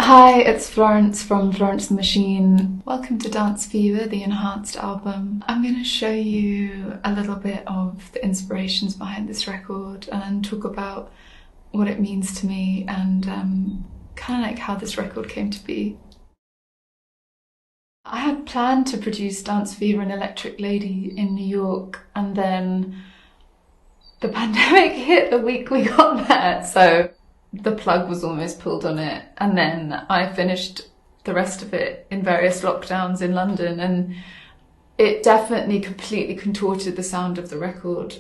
Hi, it's Florence from Florence the Machine. Welcome to Dance Fever, the enhanced album. I'm going to show you a little bit of the inspirations behind this record and talk about what it means to me and kind of like how this record came to be. I had planned to produce Dance Fever and Electric Lady in New York, and then the pandemic hit the week we got there, so the plug was almost pulled on it. And then I finished the rest of it in various lockdowns in London, and it definitely completely contorted the sound of the record.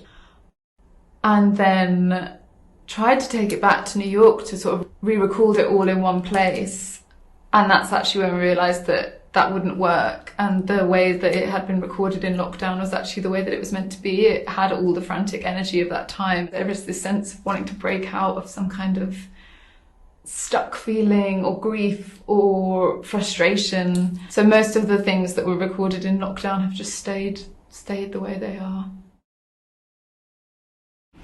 And then tried to take it back to New York to sort of re-record it all in one place, and that's actually when we realised that that wouldn't work, and the way that it had been recorded in lockdown was actually the way that it was meant to be. It had all the frantic energy of that time. There was this sense of wanting to break out of some kind of stuck feeling or grief or frustration. So most of the things that were recorded in lockdown have just stayed the way they are.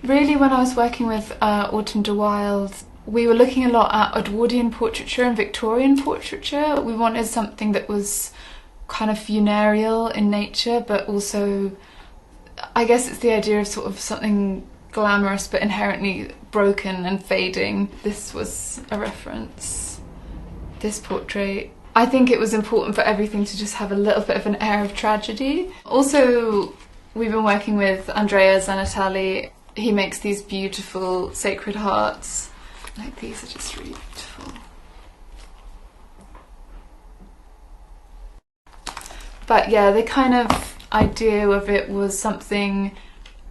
Really, when I was working with Autumn de Wilde, we were looking a lot at Edwardian portraiture and Victorian portraiture. We wanted something that was kind of funereal in nature, but also, I guess it's the idea of sort of something glamorous but inherently broken and fading. This was a reference, this portrait. I think it was important for everything to just have a little bit of an air of tragedy. Also, we've been working with Andrea Zanatali. He makes these beautiful sacred hearts. Like, these are just really beautiful. But yeah, the kind of idea of it was something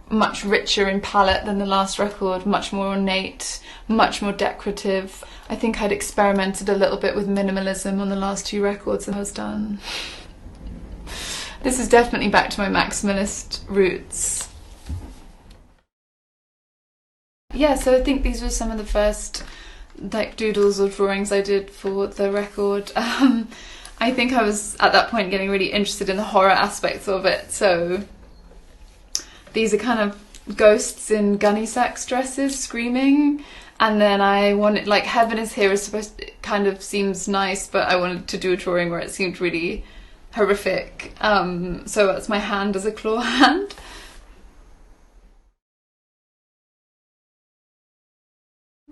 much richer in palette than the last record, much more ornate, much more decorative. I think I'd experimented a little bit with minimalism on the last two records and I was done. This is definitely back to my maximalist roots. Yeah, so I think these were some of the first like doodles or drawings I did for the record. I think I was at that point getting really interested in the horror aspects of it, so these are kind of ghosts in gunny sacks dresses screaming, and then I wanted, like, Heaven is Here is supposed to, it kind of seems nice, but I wanted to do a drawing where it seemed really horrific, so that's my hand as a claw hand.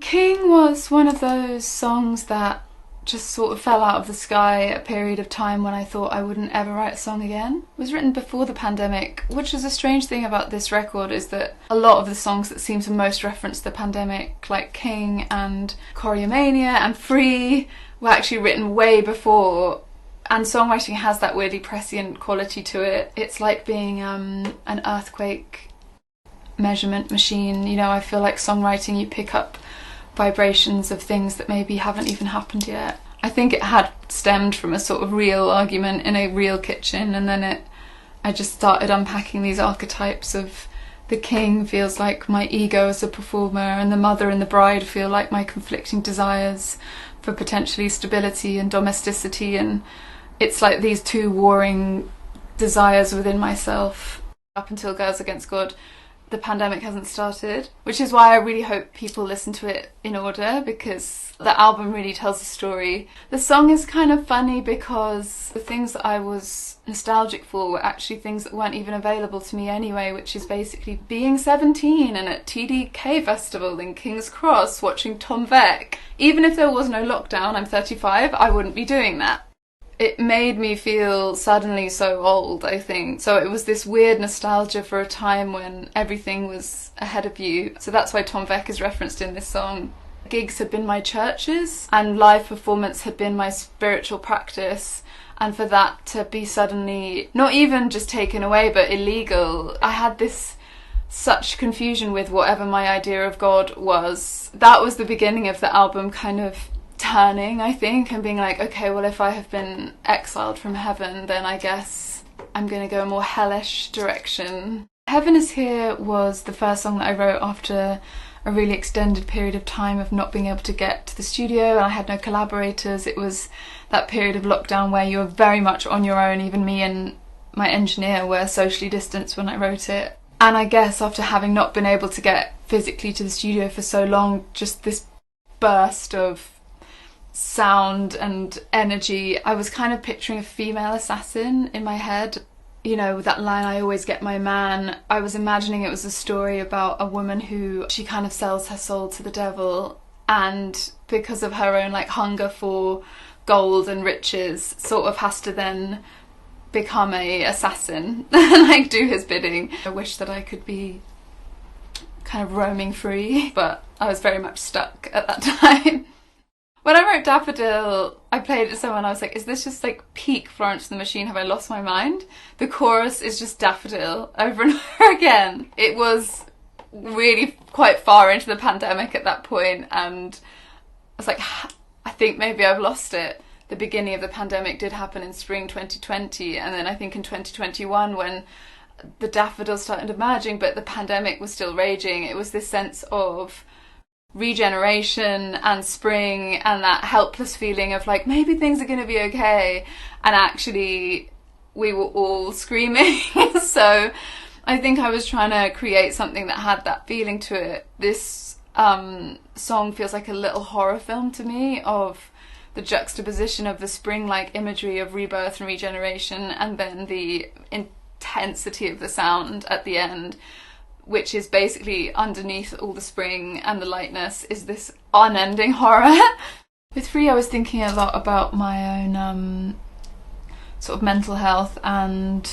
King was one of those songs that just sort of fell out of the sky at a period of time when I thought I wouldn't ever write a song again. It was written before the pandemic, which is a strange thing about this record, is that a lot of the songs that seem to most reference the pandemic, like King and Choreomania and Free, were actually written way before, and songwriting has that weirdly prescient quality to it. It's like being an earthquake measurement machine, you know. I feel like songwriting, you pick up vibrations of things that maybe haven't even happened yet. I think it had stemmed from a sort of real argument in a real kitchen, and then I just started unpacking these archetypes of the king feels like my ego as a performer, and the mother and the bride feel like my conflicting desires for potentially stability and domesticity, and it's like these two warring desires within myself. Up until Girls Against God, the pandemic hasn't started, which is why I really hope people listen to it in order, because the album really tells a story. The song is kind of funny because the things that I was nostalgic for were actually things that weren't even available to me anyway, which is basically being 17 and at TDK Festival in King's Cross watching Tom Beck. Even if there was no lockdown, I'm 35, I wouldn't be doing that. It made me feel suddenly so old, I think. So it was this weird nostalgia for a time when everything was ahead of you. So that's why Tom Beck is referenced in this song. Gigs had been my churches, and live performance had been my spiritual practice. And for that to be suddenly not even just taken away, but illegal, I had this such confusion with whatever my idea of God was. That was the beginning of the album kind of turning, I think, and being like, okay, well, if I have been exiled from heaven, then I guess I'm going to go a more hellish direction. Heaven is Here was the first song that I wrote after a really extended period of time of not being able to get to the studio, and I had no collaborators. It was that period of lockdown where you were very much on your own. Even me and my engineer were socially distanced when I wrote it. And I guess after having not been able to get physically to the studio for so long, just this burst of sound and energy. I was kind of picturing a female assassin in my head. You know, with that line, "I always get my man," I was imagining it was a story about a woman who, she kind of sells her soul to the devil, and because of her own like hunger for gold and riches, sort of has to then become a assassin and like do his bidding. I wish that I could be kind of roaming free, but I was very much stuck at that time. When I wrote Daffodil, I played it to someone, I was like, is this just like peak Florence and the Machine? Have I lost my mind? The chorus is just Daffodil over and over again. It was really quite far into the pandemic at that point, and I was like, I think maybe I've lost it. The beginning of the pandemic did happen in spring 2020, and then I think in 2021 when the daffodils started emerging but the pandemic was still raging, it was this sense of regeneration and spring and that helpless feeling of like, maybe things are going to be okay, and actually we were all screaming. So I think I was trying to create something that had that feeling to it. This song feels like a little horror film to me, of the juxtaposition of the spring-like imagery of rebirth and regeneration, and then the intensity of the sound at the end, which is basically underneath all the spring and the lightness is this unending horror. With Free, I was thinking a lot about my own sort of mental health and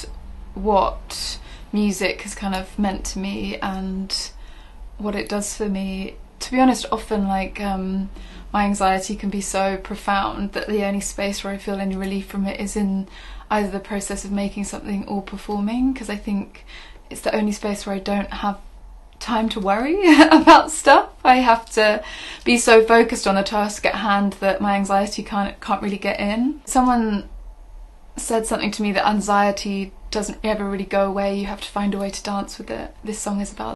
what music has kind of meant to me and what it does for me. To be honest, often like my anxiety can be so profound that the only space where I feel any relief from it is in either the process of making something or performing, because I think it's the only space where I don't have time to worry about stuff. I have to be so focused on the task at hand that my anxiety can't really get in. Someone said something to me that anxiety doesn't ever really go away, you have to find a way to dance with it. This song is about